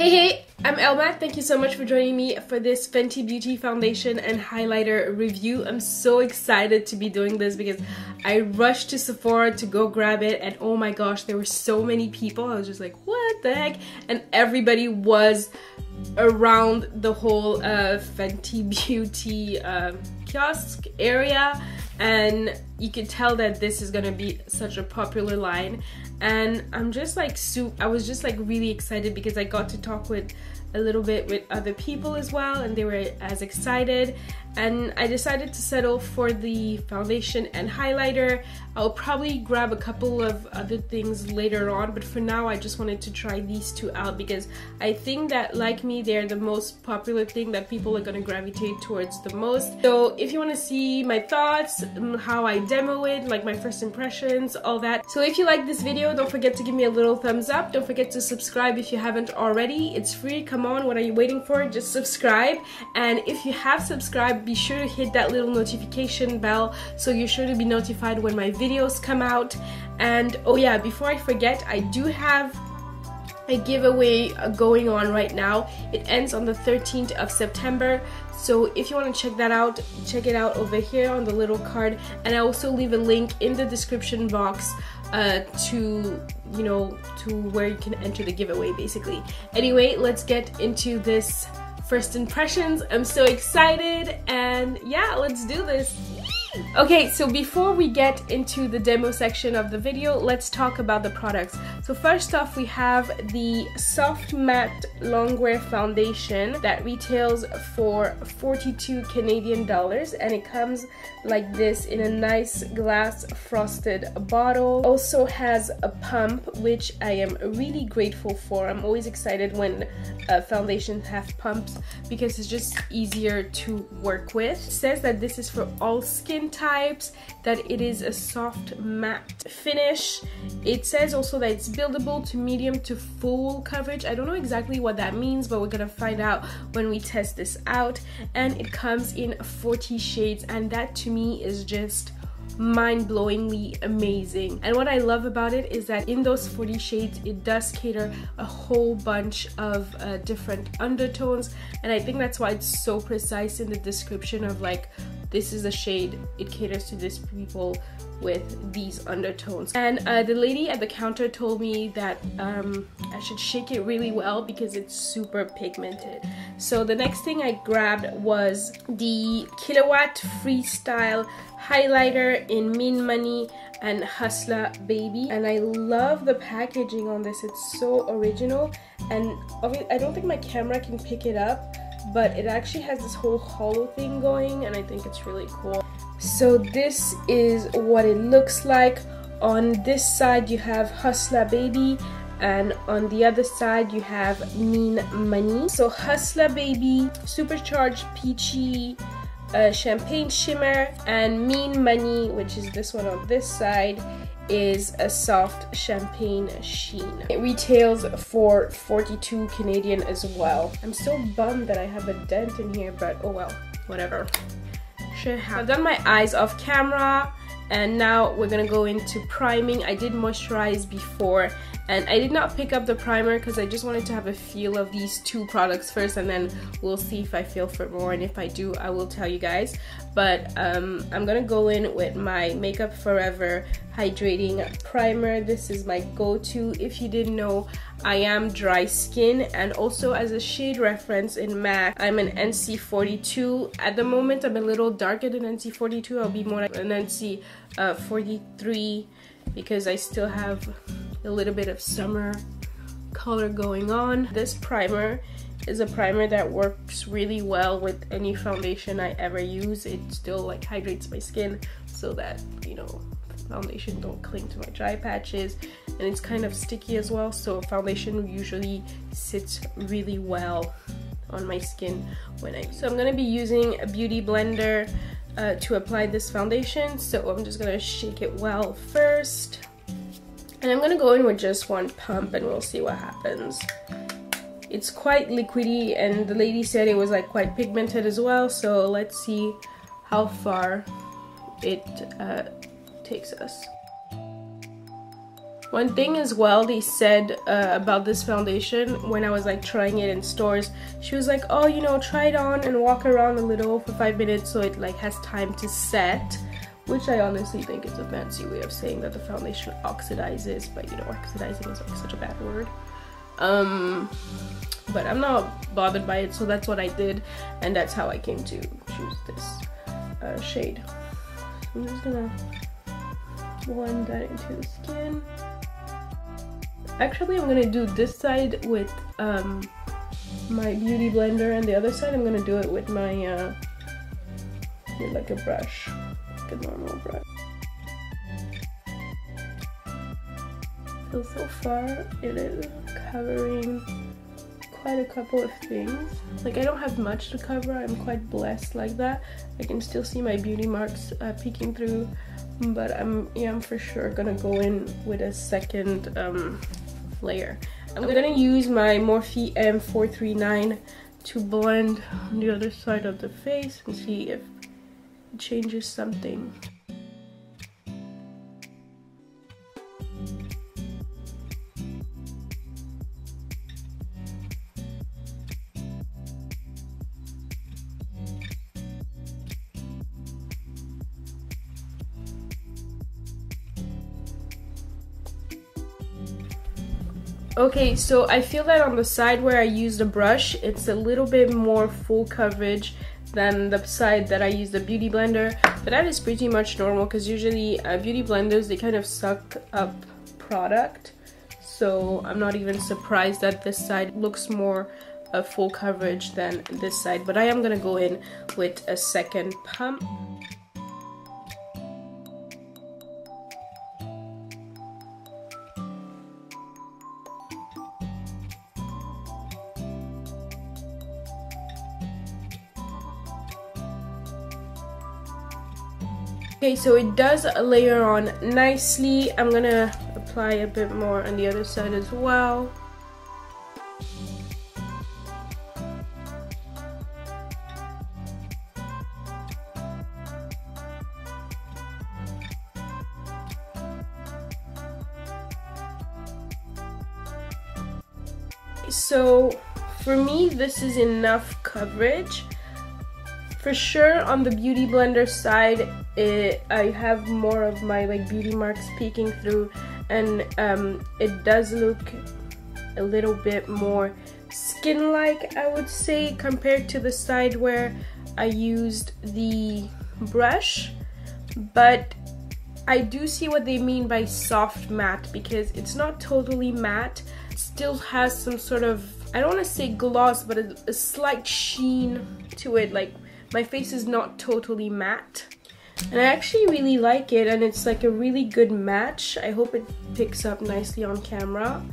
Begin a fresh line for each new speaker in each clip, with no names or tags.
Hey, I'm Elma. Thank you so much for joining me for this Fenty Beauty foundation and highlighter review. I'm so excited to be doing this because I rushed to Sephora to go grab it, and oh my gosh, there were so many people. I was just like, what the heck? And everybody was around the whole Fenty Beauty kiosk area, and you could tell that this is gonna be such a popular line. And I'm just like I was just like really excited because I got to talk with a little bit with other people as well, and they were as excited, and I decided to settle for the foundation and highlighter. I'll probably grab a couple of other things later on, but for now I just wanted to try these two out because I think that, like me, they're the most popular thing that people are gonna gravitate towards the most. So if you want to see my thoughts, how I demo it, like my first impressions, all that. So if you like this video, don't forget to give me a little thumbs up. Don't forget to subscribe if you haven't already. It's free. Come on, what are you waiting for? Just subscribe. And if you have subscribed, be sure to hit that little notification bell so you're sure to be notified when my videos come out. And oh yeah, before I forget, I do have a giveaway going on right now. It ends on the 13th of September. So if you want to check that out, check it out over here on the little card, and I also leave a link in the description box to where you can enter the giveaway basically. Anyway, let's get into this first impressions. I'm so excited, and yeah, let's do this. Okay, so before we get into the demo section of the video, let's talk about the products. So first off, we have the Soft Matte Longwear Foundation that retails for 42 Canadian dollars, and it comes like this in a nice glass frosted bottle. Also has a pump, which I am really grateful for. I'm always excited when foundations have pumps because it's just easier to work with. It says that this is for all skin types, that it is a soft matte finish. It says also that it's buildable to medium to full coverage. I don't know exactly what that means, but we're gonna find out when we test this out. And it comes in 40 shades, and that to me is just mind-blowingly amazing. And what I love about it is that in those 40 shades it does cater a whole bunch of different undertones, and I think that's why it's so precise in the description of like, this is a shade, it caters to these people with these undertones. And the lady at the counter told me that I should shake it really well because it's super pigmented. So the next thing I grabbed was the Killawatt Freestyle Highlighter in Mean Money and Hustler Baby, and I love the packaging on this. It's so original, and I don't think my camera can pick it up, but it actually has this whole hollow thing going, and I think it's really cool. So this is what it looks like. On this side you have Hustler Baby, and on the other side you have Mean Money. So Hustler Baby, supercharged peachy champagne shimmer, and Mean Money, which is this one on this side, is a soft champagne sheen. It retails for 42 Canadian as well. I'm so bummed that I have a dent in here, but oh well, whatever. I've done my eyes off camera, and now we're gonna go into priming. I did moisturize before, and I did not pick up the primer because I just wanted to have a feel of these two products first, and then we'll see if I feel for more, and if I do, I will tell you guys. But I'm gonna go in with my Makeup Forever Hydrating Primer. This is my go-to. If you didn't know, I am dry skin, and also as a shade reference in MAC, I'm an NC42. At the moment, I'm a little darker than NC42. I'll be more like an NC43 because I still have a little bit of summer color going on. This primer is a primer that works really well with any foundation I ever use. It still like hydrates my skin so that, you know, foundation don't cling to my dry patches, and it's kind of sticky as well, so foundation usually sits really well on my skin so I'm gonna be using a beauty blender to apply this foundation. So I'm just gonna shake it well first, and I'm gonna go in with just one pump and we'll see what happens. It's quite liquidy, and the lady said it was like quite pigmented as well, so let's see how far it takes us. One thing as well they said about this foundation when I was like trying it in stores, she was like, oh, you know, try it on and walk around a little for 5 minutes so it like has time to set, which I honestly think is a fancy way of saying that the foundation oxidizes, but you know, oxidizing is like such a bad word. But I'm not bothered by it, so that's what I did, and that's how I came to choose this shade. I'm just gonna blend that into the skin. Actually, I'm gonna do this side with my beauty blender, and the other side I'm gonna do it with my with like a brush, like a normal brush. So far it is covering quite a couple of things. Like, I don't have much to cover. I'm quite blessed like that. I can still see my beauty marks peeking through, but I'm for sure gonna go in with a second layer. I'm gonna use my Morphe M439 to blend on the other side of the face and see if it changes something. Okay, so I feel that on the side where I used a brush, it's a little bit more full coverage than the side that I used the beauty blender, but that is pretty much normal because usually beauty blenders, they kind of suck up product, so I'm not even surprised that this side looks more full coverage than this side. But I am gonna go in with a second pump. Okay, so it does layer on nicely. I'm gonna apply a bit more on the other side as well. So for me, this is enough coverage. For sure, on the beauty blender side, I have more of my like beauty marks peeking through, and it does look a little bit more skin-like, I would say, compared to the side where I used the brush. But I do see what they mean by soft matte, because it's not totally matte. It still has some sort of, I don't want to say gloss, but a slight sheen to it. Like, my face is not totally matte, and I actually really like it, and it's like a really good match. I hope it picks up nicely on camera,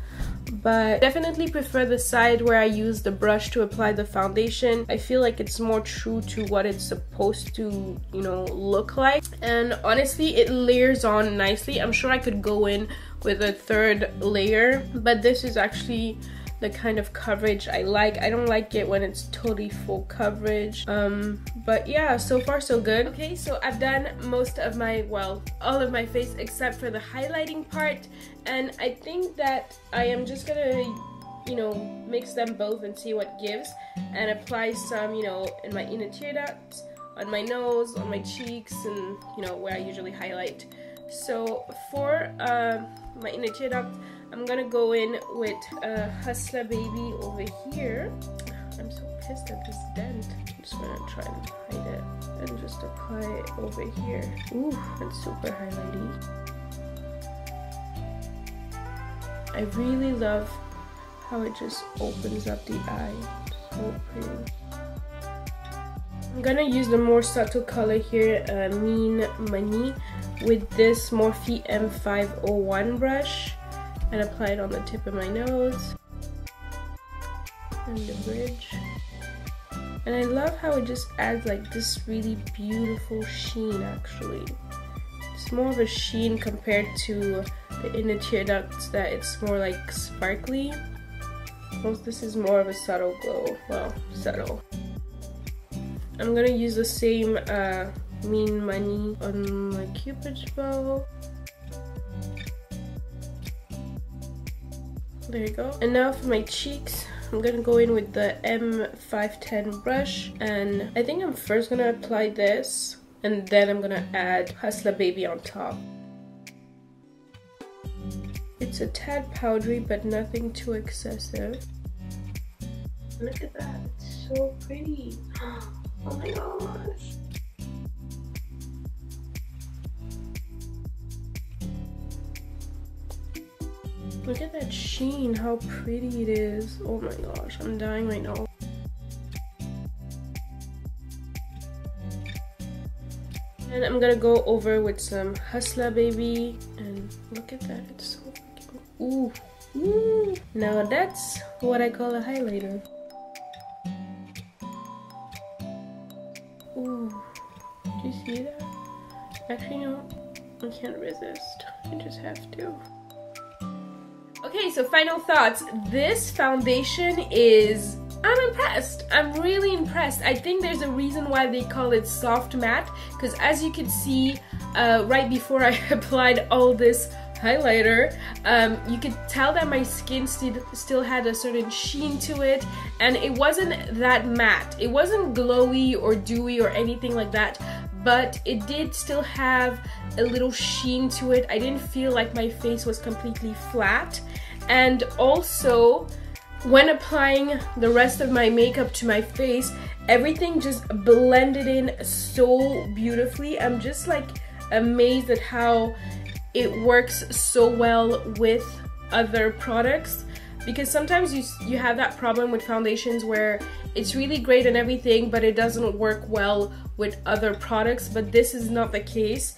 but definitely prefer the side where I use the brush to apply the foundation. I feel like it's more true to what it's supposed to, you know, look like, and honestly it layers on nicely. I'm sure I could go in with a third layer, but this is actually the kind of coverage I like. I don't like it when it's totally full coverage, but yeah, so far so good. Okay, so I've done most of my, well, all of my face except for the highlighting part, and I think that I am just gonna, you know, mix them both and see what gives, and apply some, you know, in my inner tear ducts, on my nose, on my cheeks, and you know, where I usually highlight. So for my inner tear duct, I'm gonna go in with Hustler Baby over here. I'm so pissed at this dent. I'm just gonna try and hide it and just apply it over here. Ooh, that's super highlighty. I really love how it just opens up the eye. So pretty. I'm gonna use the more subtle color here, Mean Money, with this Morphe M501 brush, and apply it on the tip of my nose and the bridge. And I love how it just adds like this really beautiful sheen. Actually, it's more of a sheen compared to the inner tear ducts, that it's more like sparkly. Most this is more of a subtle glow. Well, subtle. I'm gonna use the same Mean Money on my Cupid's bow. There you go. And now for my cheeks, I'm gonna go in with the M510 brush, and I think I'm first gonna apply this, and then I'm gonna add Hustler Baby on top. It's a tad powdery, but nothing too excessive. Look at that, it's so pretty. Oh my gosh. Look at that sheen, how pretty it is. Oh my gosh, I'm dying right now. And I'm gonna go over with some Hustler Baby, and look at that, it's so freaking, ooh, ooh. Now that's what I call a highlighter. Ooh, do you see that? Actually, no, I can't resist. I just have to. Okay, so final thoughts. This foundation is, I'm impressed. I'm really impressed. I think there's a reason why they call it soft matte, because as you can see, right before I applied all this highlighter, you could tell that my skin still had a certain sheen to it, and it wasn't that matte. It wasn't glowy or dewy or anything like that, but it did still have a little sheen to it. I didn't feel like my face was completely flat. And also, when applying the rest of my makeup to my face, everything just blended in so beautifully. I'm just like amazed at how it works so well with other products, because sometimes you have that problem with foundations where it's really great and everything, but it doesn't work well with other products. But this is not the case.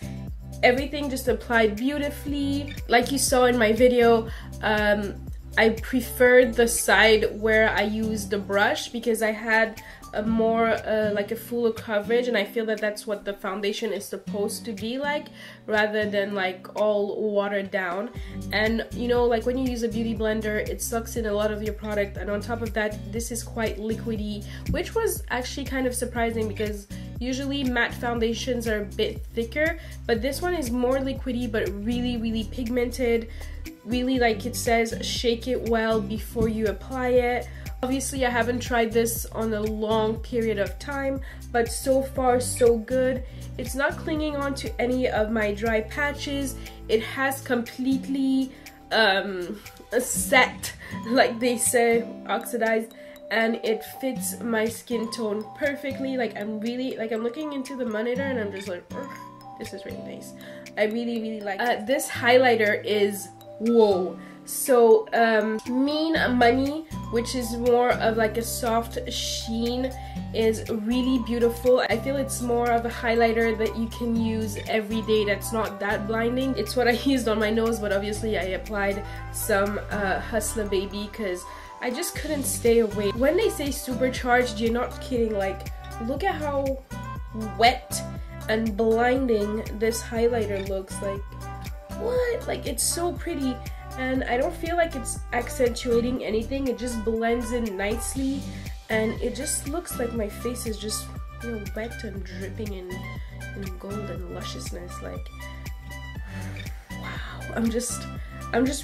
Everything just applied beautifully. Like you saw in my video, I preferred the side where I used the brush because I had a more like a fuller coverage, and I feel that that's what the foundation is supposed to be like, rather than like all watered down. And you know, like when you use a beauty blender, it sucks in a lot of your product, and on top of that, this is quite liquidy, which was actually kind of surprising because usually matte foundations are a bit thicker, but this one is more liquidy but really pigmented. Really, like it says, shake it well before you apply it. Obviously, I haven't tried this on a long period of time, but so far so good. It's not clinging on to any of my dry patches. It has completely set, like they say, oxidized, and it fits my skin tone perfectly. Like I'm looking into the monitor and I'm just like, this is really nice. I really like it. This highlighter is whoa. So Mean Money, which is more of like a soft sheen, is really beautiful. I feel it's more of a highlighter that you can use every day that's not that blinding. It's what I used on my nose, but obviously I applied some Hustler Baby because I just couldn't stay away. When they say supercharged, you're not kidding. Like, look at how wet and blinding this highlighter looks. Like, what? Like, it's so pretty. And I don't feel like it's accentuating anything. It just blends in nicely, and it just looks like my face is just, you know, wet and dripping in gold and lusciousness. Like, wow, I'm just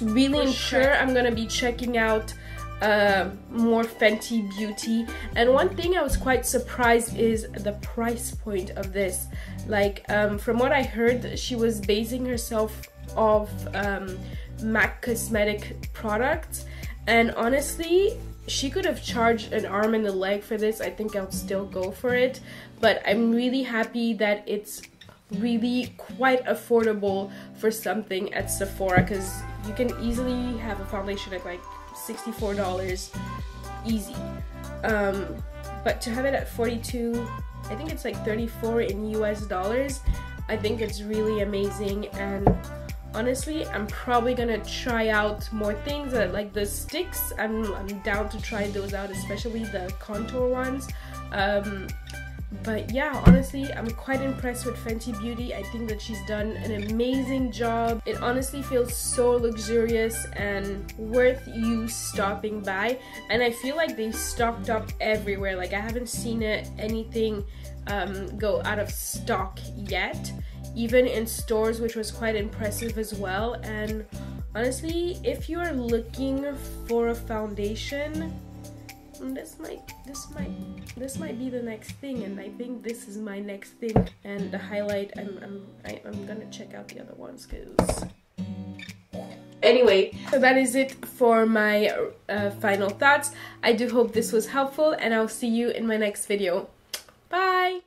really sure I'm gonna be checking out more Fenty Beauty. And one thing I was quite surprised is the price point of this. Like, from what I heard, she was basing herself off MAC cosmetic products, and honestly, she could have charged an arm and a leg for this. I think I'll still go for it, but I'm really happy that it's really quite affordable for something at Sephora, because you can easily have a foundation at like $64 easy, but to have it at 42, I think it's like 34 in US dollars, I think it's really amazing. And honestly, I'm probably gonna try out more things, like the sticks. I'm down to try those out, especially the contour ones. But yeah, honestly, I'm quite impressed with Fenty Beauty. I think that she's done an amazing job. It honestly feels so luxurious and worth you stopping by. And I feel like they've stocked up everywhere. Like, I haven't seen anything go out of stock yet, even in stores, which was quite impressive as well. And Honestly, if you are looking for a foundation, this might be the next thing, and I think this is my next thing. And the highlight, I'm gonna check out the other ones, cause anyway, so that is it for my final thoughts. I do hope this was helpful, and I'll see you in my next video. Bye.